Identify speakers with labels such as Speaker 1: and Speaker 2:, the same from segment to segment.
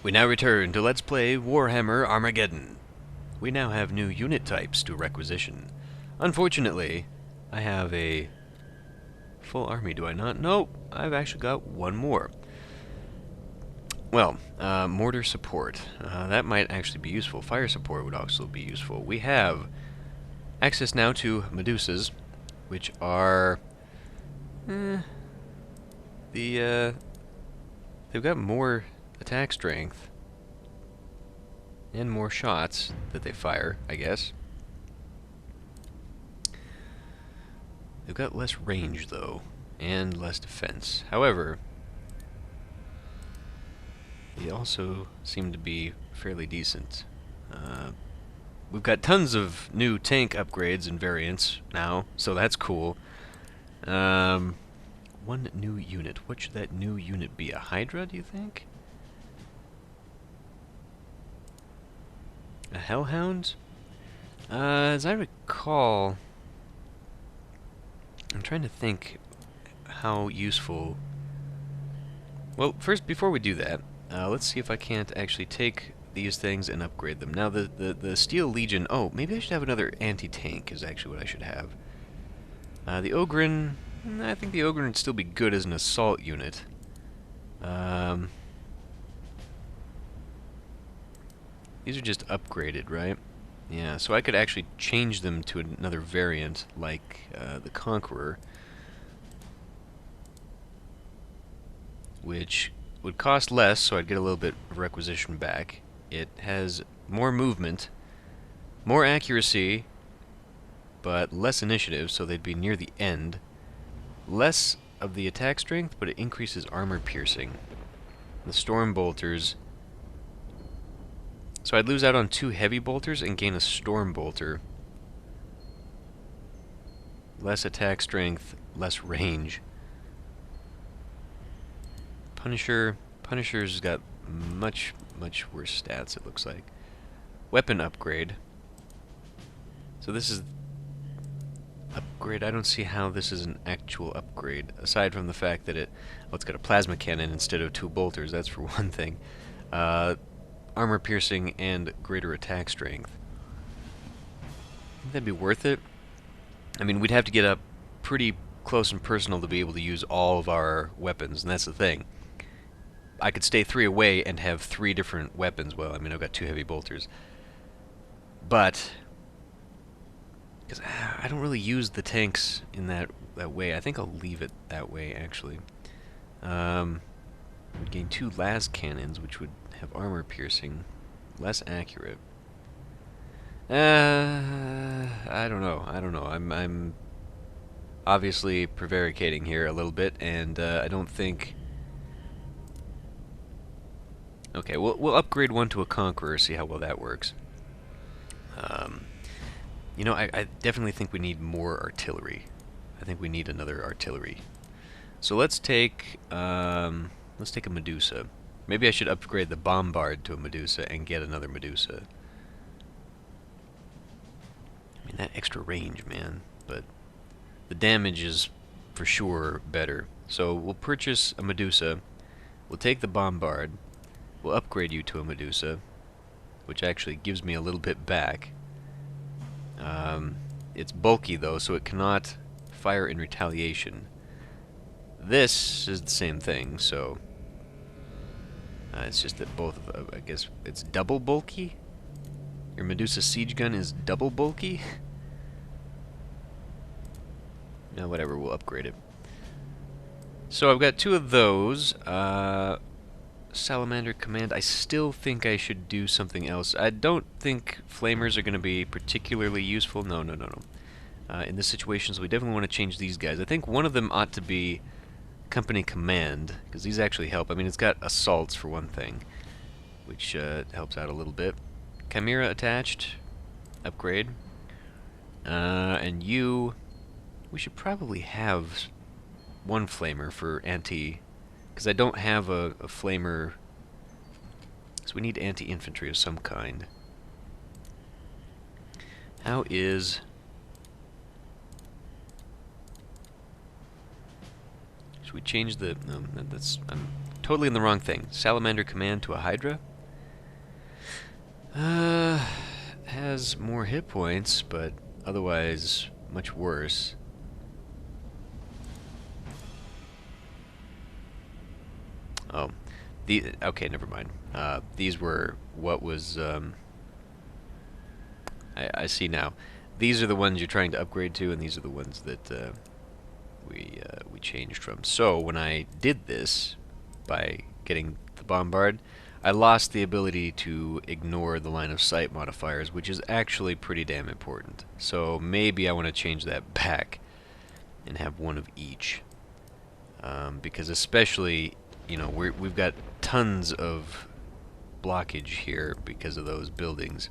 Speaker 1: We now return to Let's Play Warhammer Armageddon. We now have new unit types to requisition. Unfortunately, I have a full army, do I not? Nope, I've actually got one more. Well, mortar support. That might actually be useful. Fire support would also be useful. We have access now to Medusas, which are... they've got more attack strength and more shots that they fire, I guess. They've got less range, though, and less defense. However, they also seem to be fairly decent. We've got tons of new tank upgrades and variants now, so that's cool. One new unit. What should that new unit be? A Hydra, do you think? A Hellhound? As I recall... I'm trying to think how useful... Well, first, before we do that, let's see if I can't actually take these things and upgrade them. Now, the Steel Legion... Oh, maybe I should have another anti-tank is actually what I should have. The Ogryn... I think the Ogryn would still be good as an assault unit. These are just upgraded, right? Yeah, so I could actually change them to another variant, like the Conqueror, which would cost less, so I'd get a little bit of requisition back. It has more movement, more accuracy, but less initiative, so they'd be near the end. Less of the attack strength, but it increases armor piercing. The Storm Bolters... So I'd lose out on 2 heavy bolters and gain a storm bolter. Less attack strength, less range. Punisher's got much worse stats, it looks like. Weapon upgrade. So this is upgrade. I don't see how this is an actual upgrade, aside from the fact that it's got a plasma cannon instead of 2 bolters. That's for one thing. Armor piercing and greater attack strength. I think that'd be worth it. I mean, we'd have to get up pretty close and personal to be able to use all of our weapons, and that's the thing. I could stay 3 away and have 3 different weapons. Well, I mean, I've got 2 heavy bolters. But, because I don't really use the tanks in that way. I think I'll leave it that way, actually. We'd gain 2 las cannons, which would have armor piercing, less accurate. I don't know. I'm obviously prevaricating here a little bit, and I don't think... Okay, we'll upgrade one to a Conqueror, see how well that works. You know, I definitely think we need more artillery. I think we need another artillery. So let's take a Medusa. Maybe I should upgrade the Bombard to a Medusa and get another Medusa. I mean, that extra range, man. But the damage is for sure better. So we'll purchase a Medusa. We'll take the Bombard. We'll upgrade you to a Medusa, which actually gives me a little bit back. It's bulky, though, so it cannot fire in retaliation. This is the same thing, so... it's just that both of I guess it's double bulky? Your Medusa siege gun is double bulky? No, whatever, we'll upgrade it. So I've got 2 of those. Salamander Command. I still think I should do something else. I don't think Flamers are going to be particularly useful. No. In this situation, so we definitely want to change these guys. I think one of them ought to be Company Command, because these actually help. I mean, it's got assaults for one thing, which helps out a little bit. Chimera attached, upgrade. And you, we should probably have 1 Flamer for anti, because I don't have a Flamer, so we need anti-infantry of some kind. How is... Should we change the... No, that's... I'm totally in the wrong thing. Salamander command to a Hydra? Has more hit points, but otherwise much worse. Oh, okay, never mind. These were what was. I see now. These are the ones you're trying to upgrade to, and these are the ones that we changed from. So when I did this by getting the bombard, I lost the ability to ignore the line of sight modifiers, which is actually pretty damn important. So maybe I want to change that back and have one of each, because especially, you know, we've got tons of blockage here because of those buildings,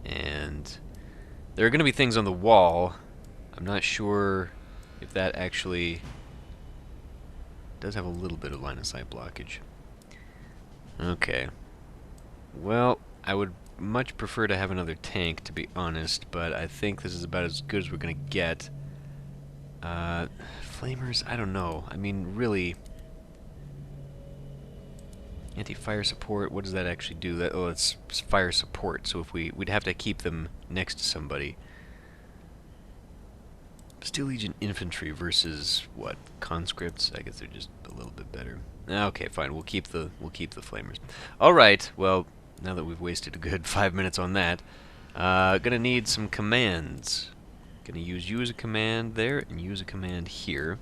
Speaker 1: and there are going to be things on the wall. I'm not sure if that actually does have a little bit of line of sight blockage. Okay. Well, I would much prefer to have another tank, to be honest, but I think this is about as good as we're going to get. Flamers, I don't know. I mean, really, anti-fire support, what does that actually do? Oh, it's fire support, so if we'd have to keep them next to somebody. Steel Legion infantry versus what? Conscripts? I guess they're just a little bit better. Okay, fine. We'll keep the flamers. All right. Well, now that we've wasted a good 5 minutes on that, gonna need some commands. Gonna use you as a command there and use a command here.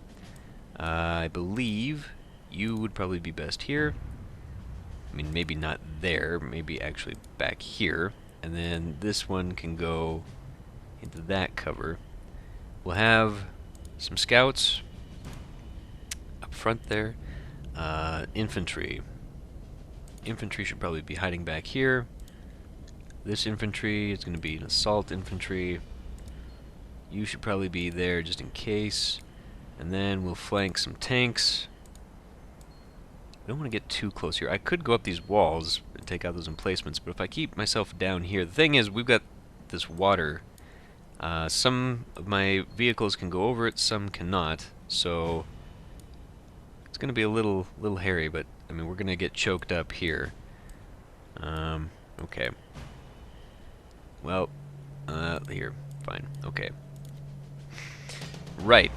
Speaker 1: I believe you would probably be best here. I mean, maybe not there. Maybe actually back here, and then this one can go into that cover. We'll have some scouts up front there. Infantry. Infantry should probably be hiding back here. This infantry is going to be an assault infantry. You should probably be there just in case. And then we'll flank some tanks. I don't want to get too close here. I could go up these walls and take out those emplacements, but if I keep myself down here, the thing is, we've got this water. Some of my vehicles can go over it, some cannot, so it's going to be a little hairy, but I mean, we're going to get choked up here. Okay. Well, here, fine, okay. Right.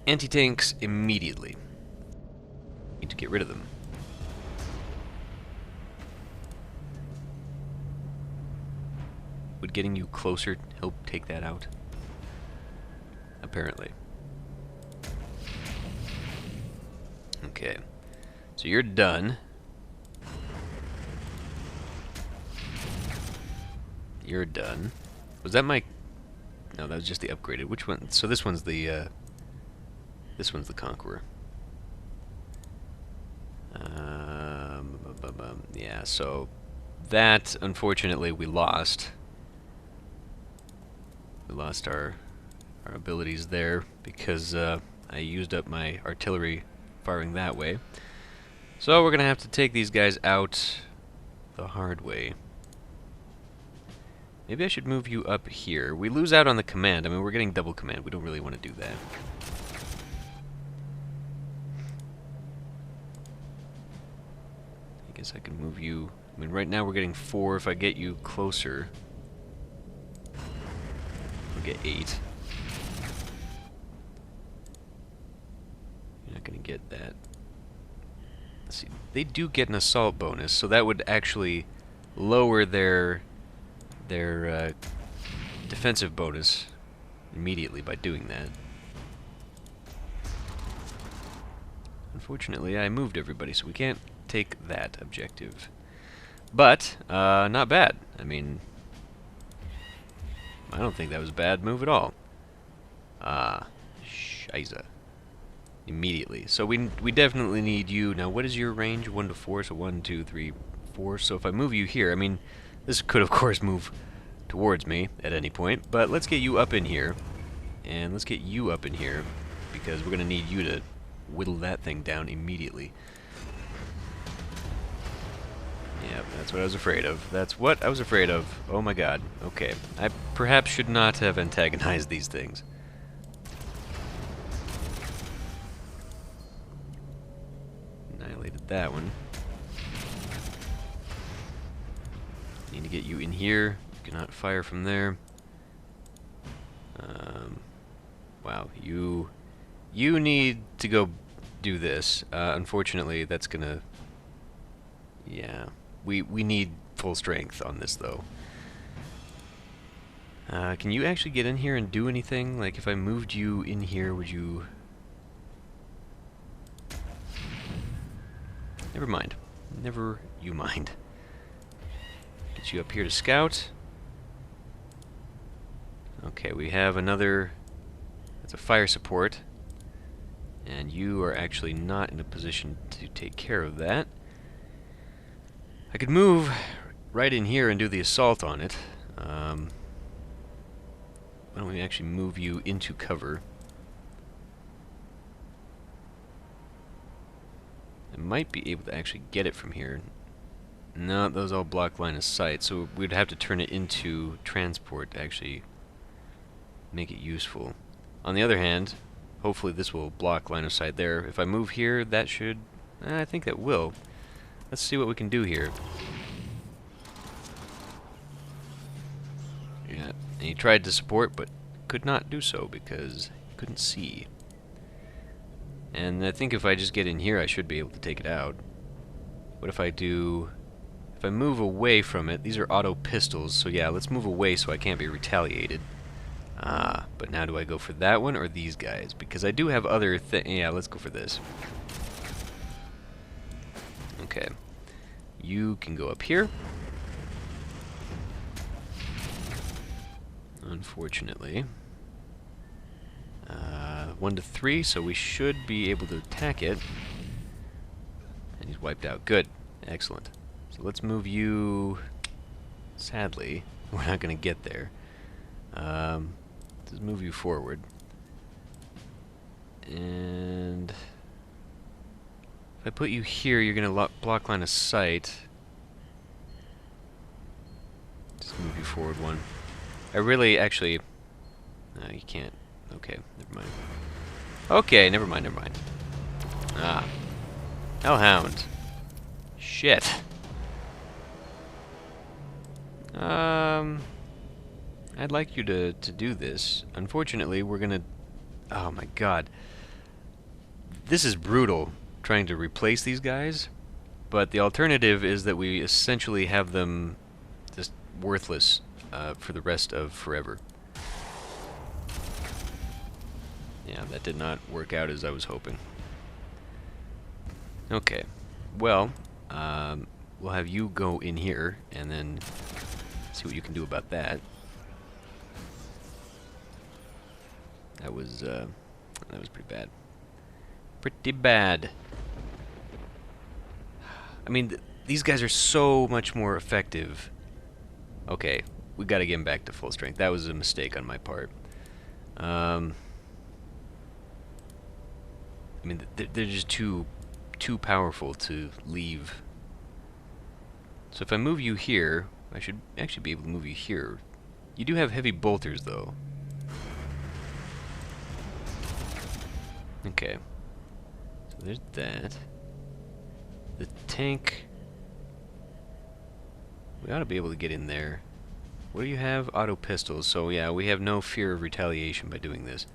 Speaker 1: Anti-tanks immediately. Need to get rid of them. Would getting you closer help take that out? Apparently. Okay. So you're done. You're done. Was that my... No, that was just the upgraded. Which one? So this one's the Conqueror. Yeah, so that, unfortunately, we lost. We lost our abilities there because I used up my artillery firing that way. So we're going to have to take these guys out the hard way. Maybe I should move you up here. We lose out on the command. I mean, we're getting double command. We don't really want to do that. I guess I can move you... I mean, right now we're getting 4. If I get you closer, we'll get 8. You're not going to get that. Let's see. They do get an assault bonus, so that would actually lower their defensive bonus immediately by doing that. Unfortunately, I moved everybody, so we can't take that objective. But, not bad. I mean, I don't think that was a bad move at all. Shiza. Immediately. So we definitely need you. Now, what is your range? 1 to 4, so 1, 2, 3, 4. So if I move you here, I mean, this could, of course, move towards me at any point, but let's get you up in here, and let's get you up in here, because we're going to need you to whittle that thing down immediately. Yep, that's what I was afraid of. That's what I was afraid of. Oh my god. Okay. I perhaps should not have antagonized these things. that one. Need to get you in here. You cannot fire from there. Wow, you need to go do this. Unfortunately, that's gonna... Yeah, we need full strength on this, though. Can you actually get in here and do anything? Like, if I moved you in here, would you... Never mind. Never you mind. Get you up here to scout. Okay, we have another... That's a fire support. And you are actually not in a position to take care of that. I could move right in here and do the assault on it. Why don't we actually move you into cover? I might be able to actually get it from here. No, those all block line of sight, so we'd have to turn it into transport to actually make it useful. On the other hand, hopefully this will block line of sight there. If I move here, that should... I think that will. Let's see what we can do here. Yeah, and he tried to support, but could not do so because he couldn't see. And I think if I just get in here, I should be able to take it out. What if I do... If I move away from it, these are auto pistols, so yeah, let's move away so I can't be retaliated. But now do I go for that one or these guys? Because I do have other yeah, let's go for this. Okay. You can go up here. Unfortunately. 1 to 3, so we should be able to attack it. And he's wiped out. Good. Excellent. So let's move you... Sadly, we're not going to get there. Let's move you forward. And... If I put you here, you're going to block line of sight. Just move you forward one. I really, actually... No, you can't. Okay, never mind. Okay, never mind, never mind. Ah. Hellhound. Shit. I'd like you to do this. Unfortunately, we're gonna... Oh my god. This is brutal, trying to replace these guys. But the alternative is that we essentially have them just worthless for the rest of forever. Yeah, that did not work out as I was hoping. Okay. Well, we'll have you go in here and then see what you can do about that. That was pretty bad. Pretty bad. I mean, these guys are so much more effective. Okay, we gotta get him back to full strength. That was a mistake on my part. I mean, they're just too powerful to leave. So if I move you here, I should actually be able to move you here. You do have heavy bolters, though. Okay. So there's that. The tank... We ought to be able to get in there. What do you have? Auto pistols. So yeah, we have no fear of retaliation by doing this.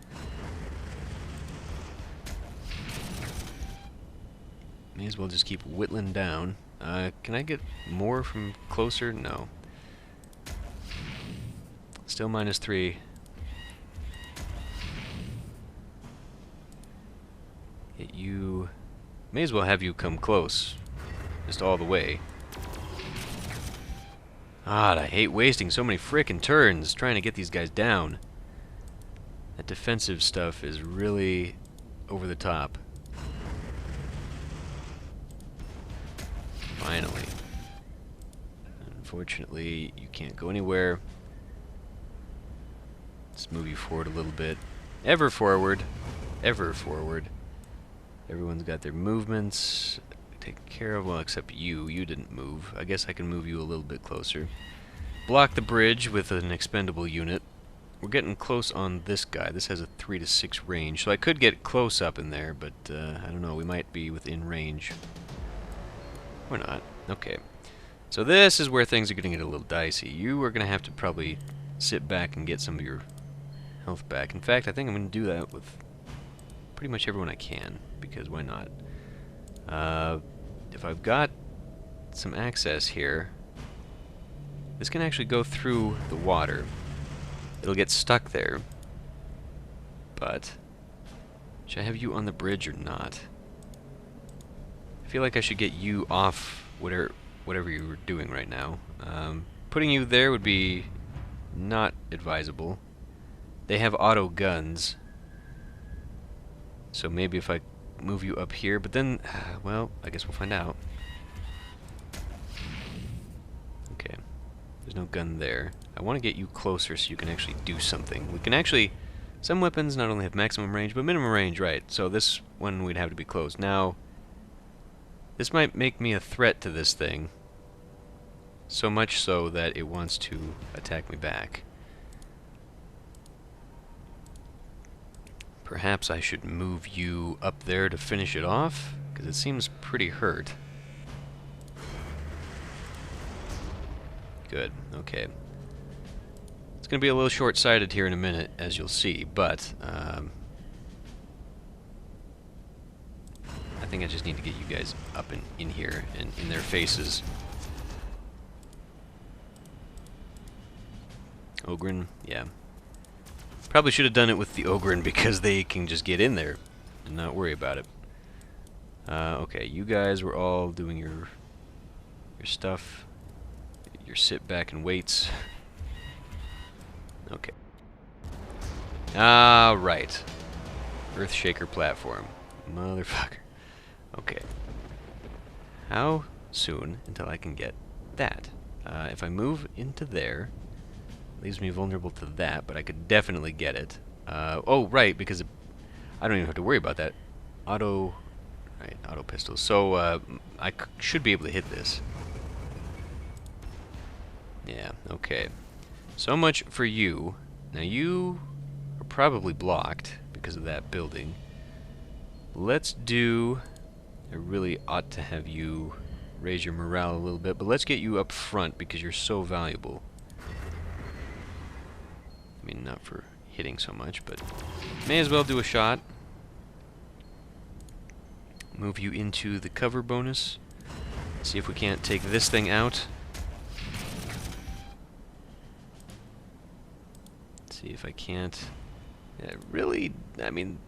Speaker 1: May as well just keep whittling down. Can I get more from closer? No. Still -3. Get you... May as well have you come close. Just all the way. God, I hate wasting so many frickin' turns trying to get these guys down. That defensive stuff is really over the top. Finally. Unfortunately, you can't go anywhere. Let's move you forward a little bit. Ever forward. Ever forward. Everyone's got their movements taken care of. Well, except you. You didn't move. I guess I can move you a little bit closer. Block the bridge with an expendable unit. We're getting close on this guy. This has a 3 to 6 range, so I could get close up in there, but I don't know. We might be within range. Or not. Okay. So this is where things are going to get a little dicey. You are going to have to probably sit back and get some of your health back. In fact, I think I'm going to do that with pretty much everyone I can, because why not? If I've got some access here, this can actually go through the water. It'll get stuck there. But should I have you on the bridge or not? I feel like I should get you off whatever you were doing right now. Putting you there would be not advisable. They have auto guns, so maybe if I move you up here, but then, well, I guess we'll find out. Okay, there's no gun there. I want to get you closer so you can actually do something. We can actually, some weapons not only have maximum range, but minimum range, right? So this one we'd have to be close. Now, this might make me a threat to this thing, so much so that it wants to attack me back. Perhaps I should move you up there to finish it off, because it seems pretty hurt. Good, okay. It's going to be a little short-sighted here in a minute, as you'll see, but I think I just need to get you guys up in here and in their faces. Ogren, yeah. Probably should have done it with the Ogren because they can just get in there and not worry about it. Okay, you guys were all doing your stuff, your sit back and waits. Okay. Right. Earthshaker platform. Motherfucker. Okay. How soon until I can get that? If I move into there, leaves me vulnerable to that, but I could definitely get it. Oh, right, because I don't even have to worry about that. Auto pistols. So I should be able to hit this. Yeah, okay. So much for you. Now you are probably blocked because of that building. Let's do... I really ought to have you raise your morale a little bit, but let's get you up front because you're so valuable. I mean, not for hitting so much, but may as well do a shot. Move you into the cover bonus. See if we can't take this thing out. See if I can't... Yeah, really, I mean,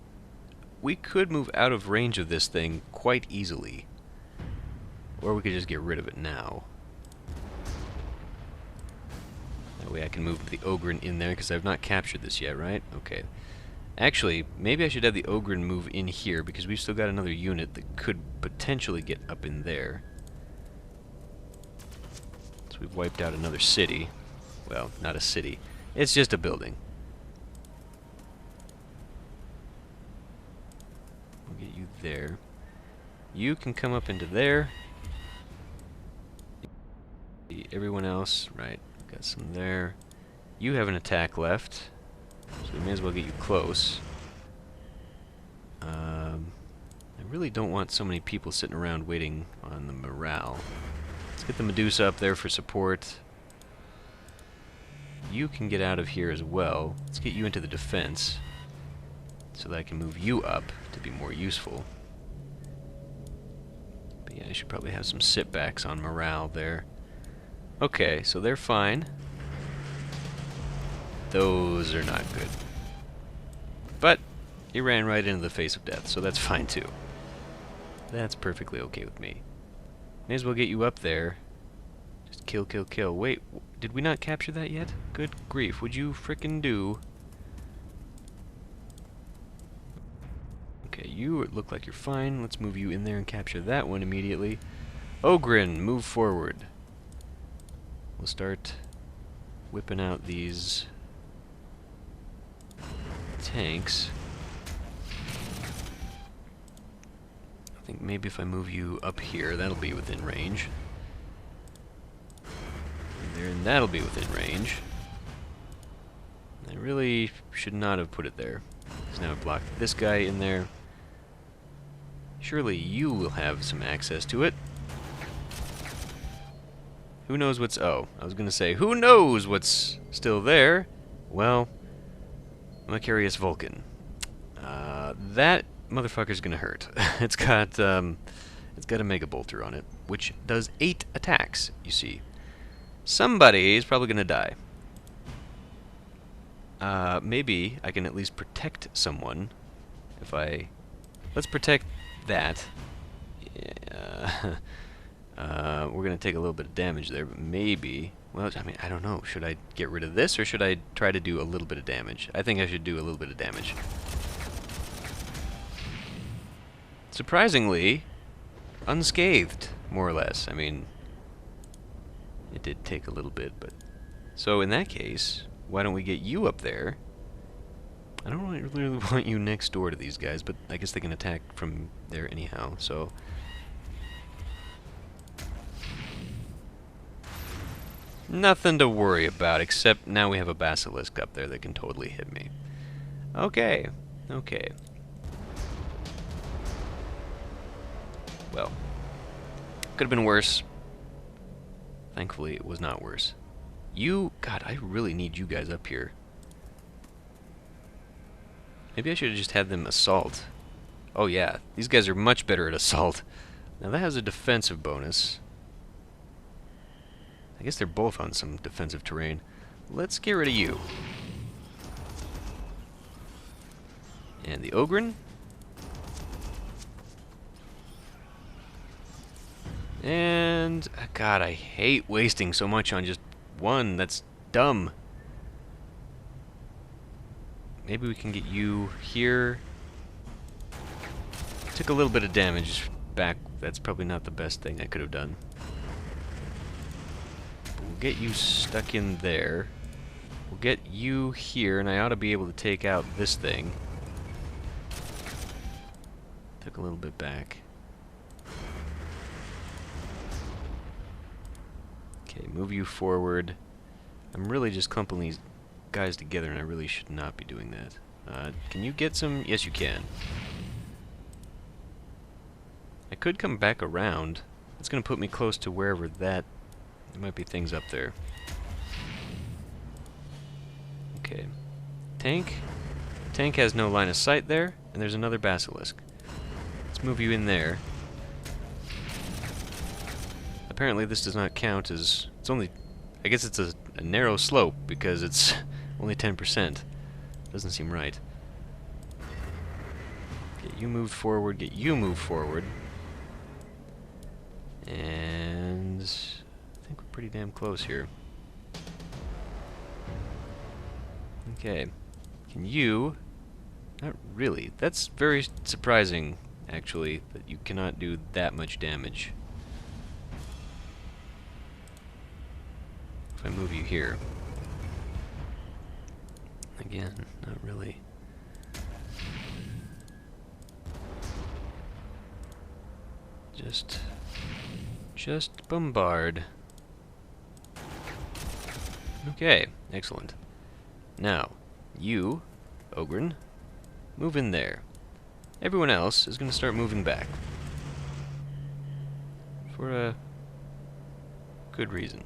Speaker 1: we could move out of range of this thing quite easily. Or we could just get rid of it now. That way I can move the Ogren in there, because I've not captured this yet, right? Okay. Actually, maybe I should have the Ogren move in here, because we've still got another unit that could potentially get up in there. So we've wiped out another city. Well, not a city. It's just a building. We'll get you there. You can come up into there. Everyone else, right, got some there. You have an attack left, so we may as well get you close. I really don't want so many people sitting around waiting on the morale. Let's get the Medusa up there for support. You can get out of here as well. Let's get you into the defense so that I can move you up to be more useful. But yeah, I should probably have some sit-backs on morale there. Okay, so they're fine. Those are not good. But he ran right into the face of death, so that's fine too. That's perfectly okay with me. May as well get you up there. Just kill, kill, kill. Wait, did we not capture that yet? Good grief, would you frickin' do? Okay, you look like you're fine. Let's move you in there and capture that one immediately. Ogren, move forward. We'll start whipping out these tanks. I think maybe if I move you up here, that'll be within range. There, and that'll be within range. I really should not have put it there. So now I've blocked this guy in there. Surely you will have some access to it. Who knows what's... Oh, I was going to say, who knows what's still there? Well, Macarius Vulcan. That motherfucker's going to hurt. It's got a Mega Bolter on it, which does 8 attacks, you see. Somebody is probably going to die. Maybe I can at least protect someone if I... Let's protect that. Yeah. We're going to take a little bit of damage there, but maybe... Well, I mean, I don't know. Should I get rid of this, or should I try to do a little bit of damage? I think I should do a little bit of damage. Surprisingly, unscathed, more or less. I mean, it did take a little bit, but... So in that case, why don't we get you up there? I don't really want you next door to these guys, but I guess they can attack from there anyhow, so... Nothing to worry about, except now we have a basilisk up there that can totally hit me. Okay, okay. Well, could have been worse. Thankfully, it was not worse. You... God, I really need you guys up here. Maybe I should have just had them assault. Oh yeah, these guys are much better at assault. Now that has a defensive bonus. I guess they're both on some defensive terrain. Let's get rid of you. And the Ogren. And... God, I hate wasting so much on just one. That's dumb. Maybe we can get you here. Took a little bit of damage back. That's probably not the best thing I could have done. We'll get you stuck in there. We'll get you here, and I ought to be able to take out this thing. Took a little bit back. Okay, move you forward. I'm really just clumping these guys together, and I really should not be doing that. Can you get some? Yes, you can. I could come back around. It's going to put me close to wherever that... There might be things up there. Okay. Tank. Tank has no line of sight there, and there's another basilisk. Let's move you in there. Apparently this does not count as... It's only... I guess it's a narrow slope, because it's only 10%. Doesn't seem right. Get you moved forward, get you moved forward. And... I think we're pretty damn close here. Okay. Can you... Not really. That's very surprising, actually, that you cannot do that much damage. If I move you here. Again, not really. Just bombard. Okay, excellent. Now, you, Ogren, move in there. Everyone else is going to start moving back. For a good reason.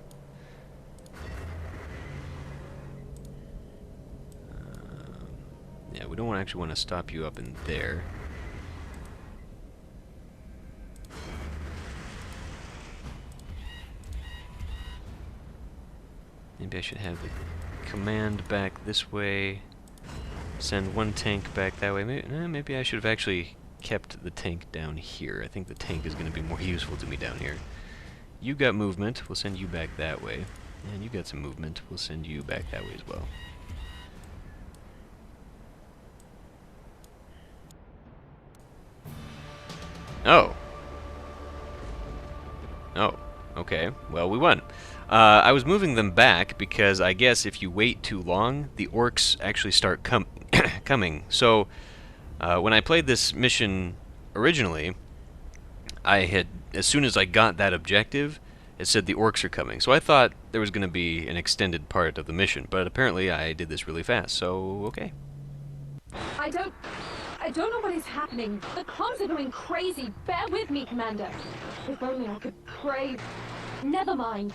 Speaker 1: Yeah, we don't actually want to stop you up in there. Maybe I should have the command back this way. Send one tank back that way. Maybe I should have actually kept the tank down here. I think the tank is going to be more useful to me down here. You got movement. We'll send you back that way. And you got some movement. We'll send you back that way as well. Oh. Oh. Okay. Well, we won. I was moving them back because I guess if you wait too long, the orcs actually start coming. So, when I played this mission originally, I had, as soon as I got that objective, it said the orcs are coming. So I thought there was going to be an extended part of the mission, but apparently I did this really fast, so okay.
Speaker 2: I don't know what is happening. The comms are going crazy. Bear with me, Commander. If only I could pray. Never mind.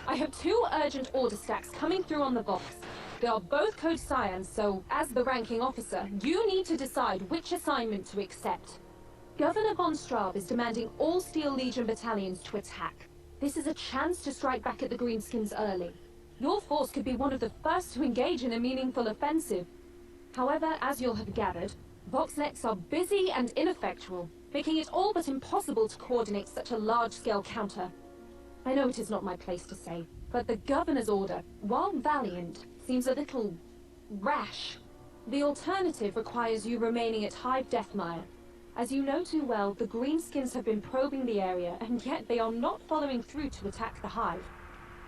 Speaker 2: I have 2 urgent order stacks coming through on the box. They are both code cyans, so as the ranking officer, you need to decide which assignment to accept. Governor von Straub is demanding all Steel Legion battalions to attack. This is a chance to strike back at the Greenskins early. Your force could be one of the first to engage in a meaningful offensive. However, as you'll have gathered, Voxnets are busy and ineffectual, making it all but impossible to coordinate such a large-scale counter. I know it is not my place to say, but the Governor's order, while valiant, seems a little rash. The alternative requires you remaining at Hive Deathmire. As you know too well, the Greenskins have been probing the area, and yet they are not following through to attack the Hive.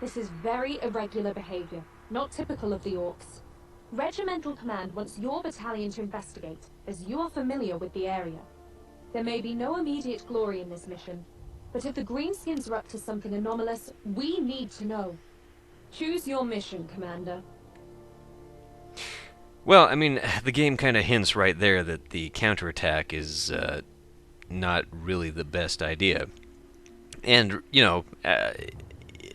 Speaker 2: This is very irregular behavior, not typical of the Orcs. Regimental Command wants your battalion to investigate, as you are familiar with the area. There may be no immediate glory in this mission, but if the Greenskins are up to something anomalous, we need to know. Choose your mission, Commander.
Speaker 1: Well, I mean, the game kind of hints right there that the counterattack is not really the best idea. And, you know,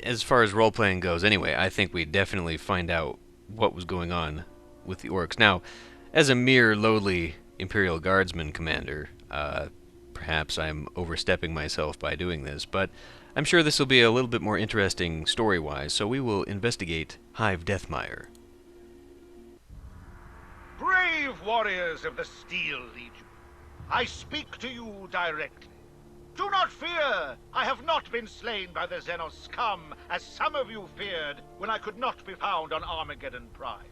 Speaker 1: as far as role-playing goes anyway, I think we definitely find out what was going on with the Orcs. Now, as a mere lowly Imperial Guardsman commander, perhaps I'm overstepping myself by doing this, but I'm sure this will be a little bit more interesting story-wise, so we will investigate Hive Deathmire.
Speaker 3: Brave warriors of the Steel Legion, I speak to you directly. Do not fear! I have not been slain by the Xenos scum, as some of you feared when I could not be found on Armageddon Prime.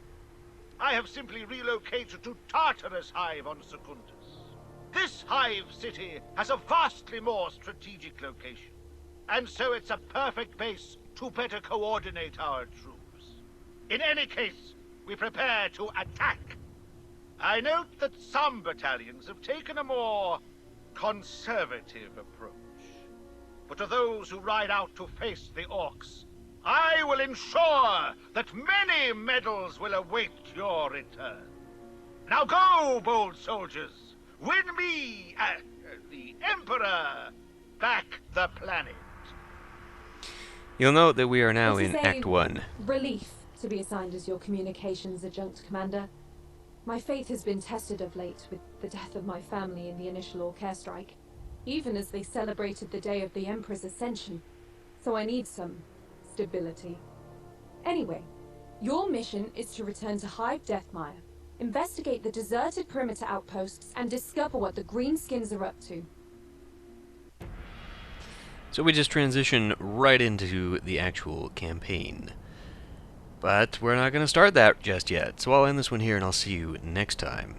Speaker 3: I have simply relocated to Tartarus Hive on Secundus. This Hive City has a vastly more strategic location, and so it's a perfect base to better coordinate our troops. In any case, we prepare to attack. I note that some battalions have taken a more conservative approach. But to those who ride out to face the Orcs, I will ensure that many medals will await your return. Now go, bold soldiers! Win me, the Emperor, back the planet.
Speaker 1: You'll note that we are now
Speaker 2: It is
Speaker 1: in Act 1.
Speaker 2: Relief to be assigned as your communications adjunct, Commander. My faith has been tested of late with the death of my family in the initial Orc airstrike, even as they celebrated the day of the Emperor's ascension, so I need some stability. Anyway, your mission is to return to Hive Deathmire, investigate the deserted perimeter outposts, and discover what the Greenskins are up to.
Speaker 1: So we just transition right into the actual campaign. But we're not going to start that just yet, so I'll end this one here and I'll see you next time.